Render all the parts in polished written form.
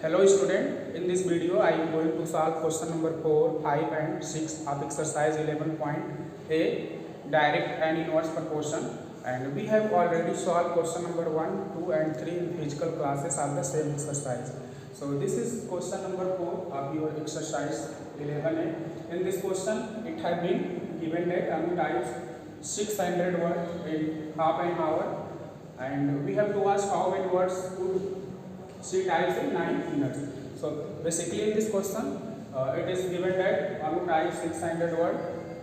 Hello student, in this video I am going to solve question number 4, 5 and 6 of exercise 11.a direct and inverse proportion, and we have already solved question number 1, 2 and 3 in physical classes of the same exercise. So this is question number 4 of your exercise 11a. In this question it has been given that Anu types 600 words in half an hour, and we have to ask how many words could she types in 9 minutes. So basically in this question it is given that Anu types 600 words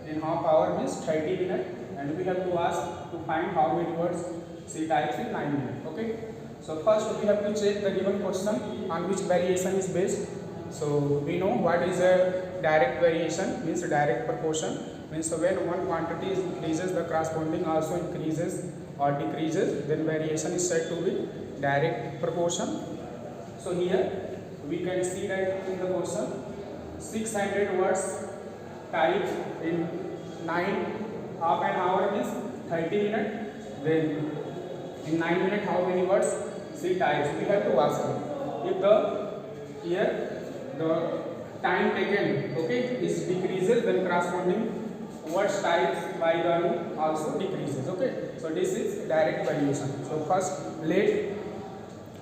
in half hour means 30 minutes, and we have to ask to find how many words she types in 9 minutes. Okay. So first we have to check the given question on which variation is based. So we know what is a direct variation, means direct proportion, means when one quantity increases the corresponding also increases or decreases, then variation is said to be direct proportion. So here we can see that in the question 600 words typed in 9 half an hour means 30 minutes, then in 9 minutes how many words she types. We have to ask her if the here the time taken is decreases, then corresponding words types by the Anu also decreases. Okay, so this is direct variation. So first let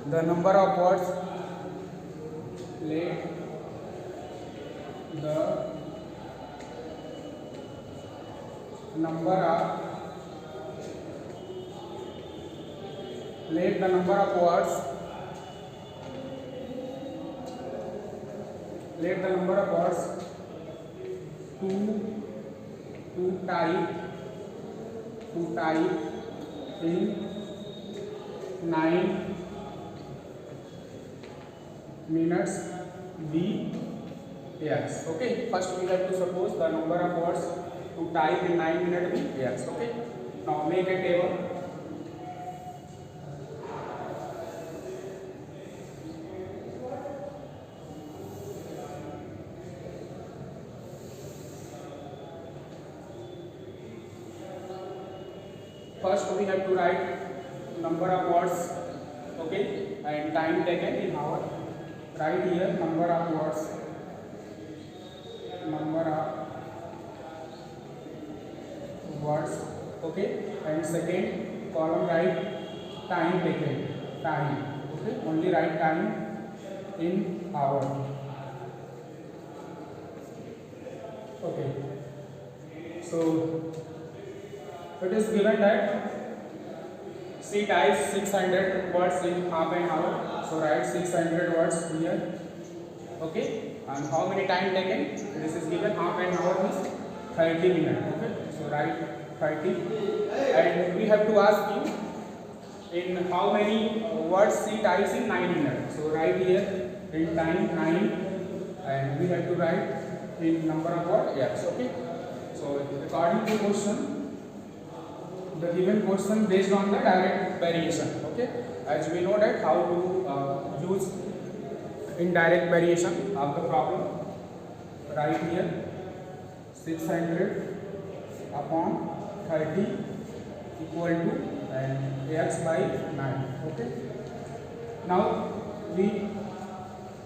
the number of words let the number of words to type in 9 minutes be x. Okay, first we have to suppose the number of words to type in 9 minutes be x. Okay, now make a table. First we have to write number of words, okay, and time taken in hour. Write here number of words, okay, and second column write time taken, okay, only write time in hour. Okay, so it is given that she types 600 words in half an hour, so write 600 words here. Okay, and how many time taken? This is given half an hour means 30 minutes. Okay, so write 30, and we have to ask you in how many words she types in 9 minutes. So write here in time 9, and we have to write in number of words x. Okay, so according to question, the given question based on the direct variation. Okay, as we know that how to use indirect variation of the problem. Right here 600 upon 30 equal to and x by 9. Okay, now we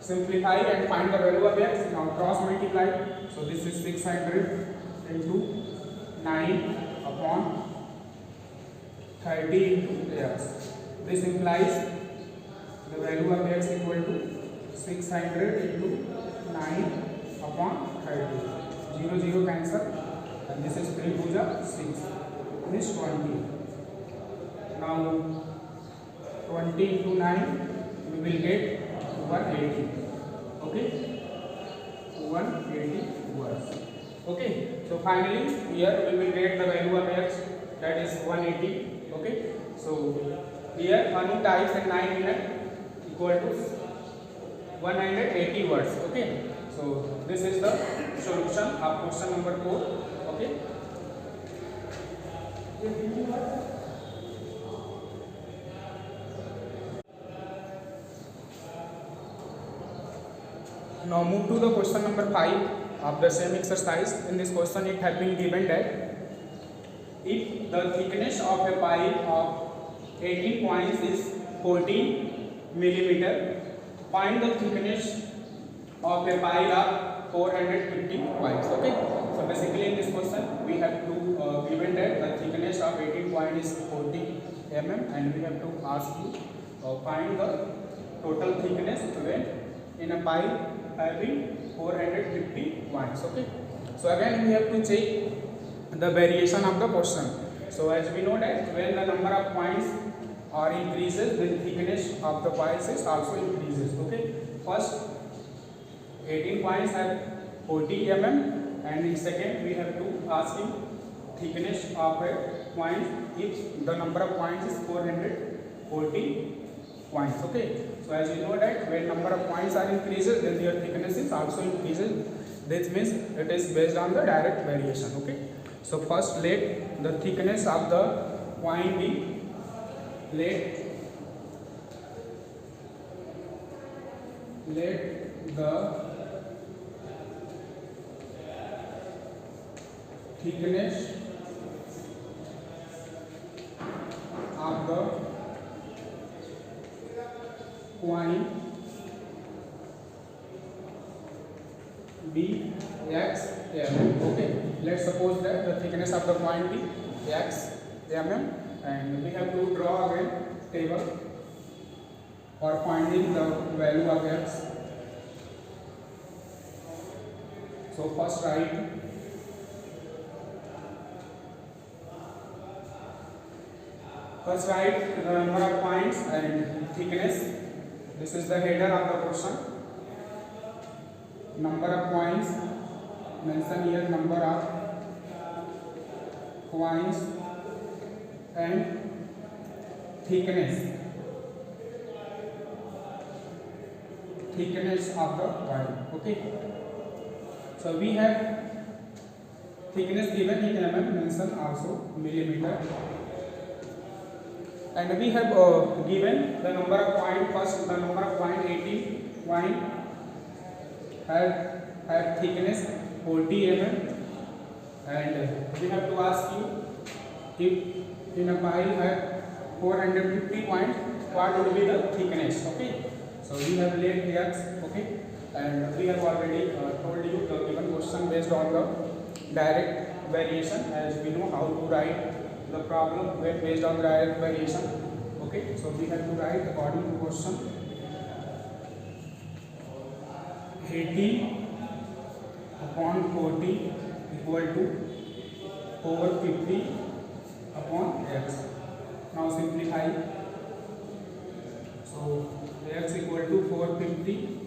simplify and find the value of x. Now cross multiply, so this is 600 into 9 upon 30 into x. This implies the value of x equal to 600 into 9 upon 30. 0 0 cancel, and this is 3 bhuja 6. This 20. Now 20 into 9 we will get 180. Okay, 180 words. Okay, so finally here we will get the value of x, that is 180. Okay, so here Anu types in 9 minutes equal to 180 words. Okay, so this is the solution of question number 4. Okay, now move to the question number 5 of the same exercise. In this question it has been given that if the thickness of a pipe of 18 points is 14 millimeter, find the thickness of a pile of 450 points. Okay, so basically in this question we have to given that the thickness of 18 point is 40 mm, and we have to ask you find the total thickness when in a pile having 450 points. Okay, so again we have to check the variation of the question. So as we know that when the number of points are increases, then thickness of the piles is also increases. Okay, first 18 points have 40 mm, and in second we have to ask him thickness of a point if the number of points is 440 points. Okay, so as you know that when number of points are increases, then their thickness is also increases. This means it is based on the direct variation. Okay, so first let the thickness of the point be, let the thickness of the point be x mm. Okay, let's suppose that the thickness of the point be x mm, and we have to draw again table for finding the value of x. So first write the number of points and thickness. This is the header of the question. Number of points, mention here number of points and thickness of the point. Okay, so we have thickness given in mm, mention also millimeter, and we have given the number of point. First the number of point 18 point have thickness 40 mm, and we have to ask you if in a pile have 450 points, what would be the thickness. Okay, so we have laid x. Okay, and we have already told you the given question based on the direct variation, as we know how to write the problem when based on direct variation. Okay, so we have to write according to question 18 upon 40 equal to 450 upon x. Now simplify. So x equal to 450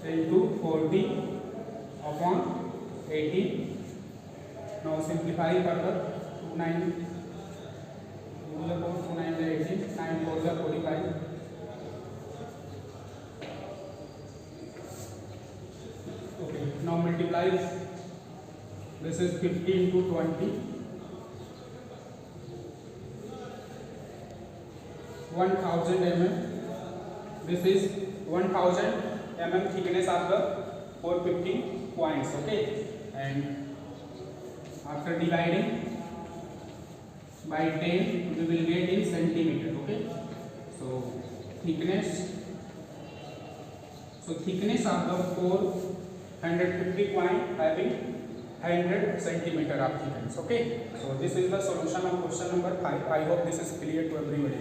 into 40 upon 18. Now simplify further. 29 18, 9 4 45. Okay, now multiply. This is 50 into 20. 1000 mm. This is 1000 mm thickness of the 450 points. Okay, and after dividing by 10 we will get in centimeter. Okay, so thickness of the 450 point having 100 centimeter of thickness. Okay, so this is the solution of question number 5. I hope this is clear to everybody.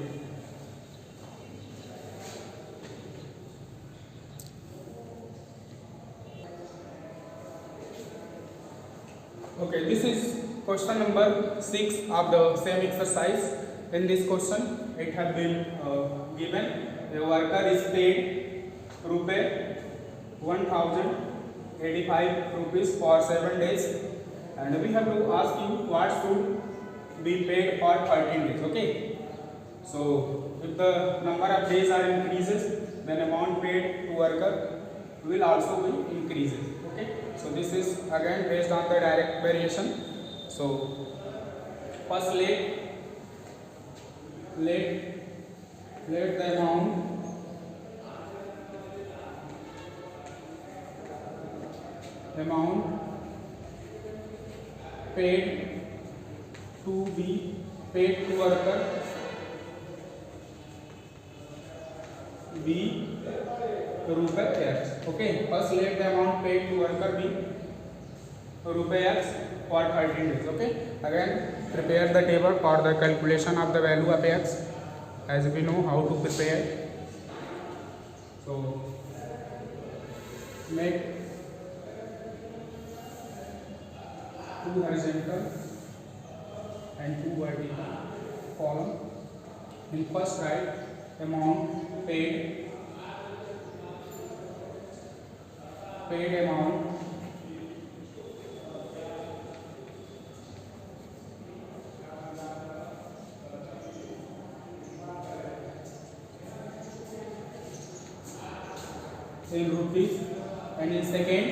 Okay, this is question number 6 of the same exercise. In this question, it has been given a worker is paid ₹1085 for 7 days, and we have to ask you what should be paid for 13 days. Okay, so if the number of days are increases, then amount paid to worker will also be increases. Okay, so this is again based on the direct variation. So first let the amount paid to be paid to worker be rupee x. Okay, first let the amount paid to worker be rupee x for 13 days. Okay, again prepare the table for the calculation of the value of x, as we know how to prepare. So make two horizontal and two vertical column. In first write amount paid amount in rupees, and in second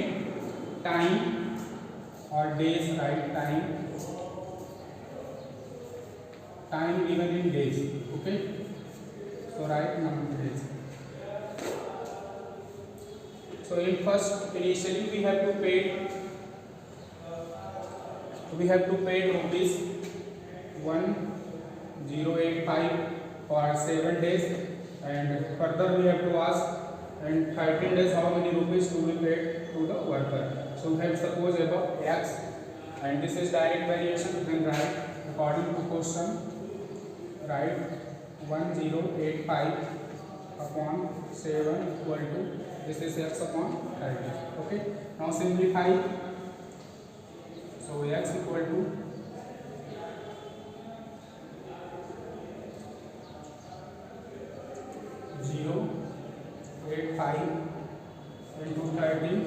time or days, right? Time given in days. Okay, so write number of days. So in first, initially we have to pay rupees 1085 for 7 days, and further we have to ask and 13 days how many rupees to be paid to the worker. So we have suppose above x, and this is direct variation. Then write according to question, write 1085 upon 7 equal to, this is x upon 30. Okay, now simplify. So x equal to 0.85 into 30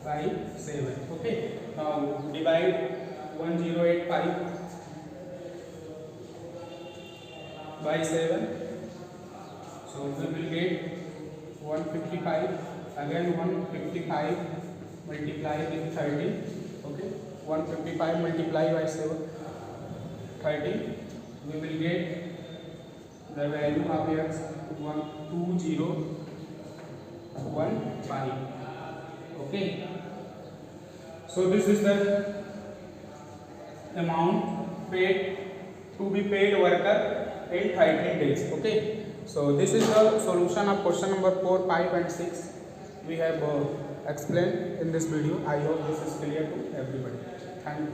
by 7. Okay, now divide 1085 by 7. So we will get 155. Again 155 multiply with 30. Okay, 155 multiply by 7, 30. We will get the value of x 12015. Okay, so this is the amount paid to be paid worker in 13 days. Okay, so this is the solution of question number 4, 5 and 6 we have explained in this video. I hope this is clear to everybody. Thank you.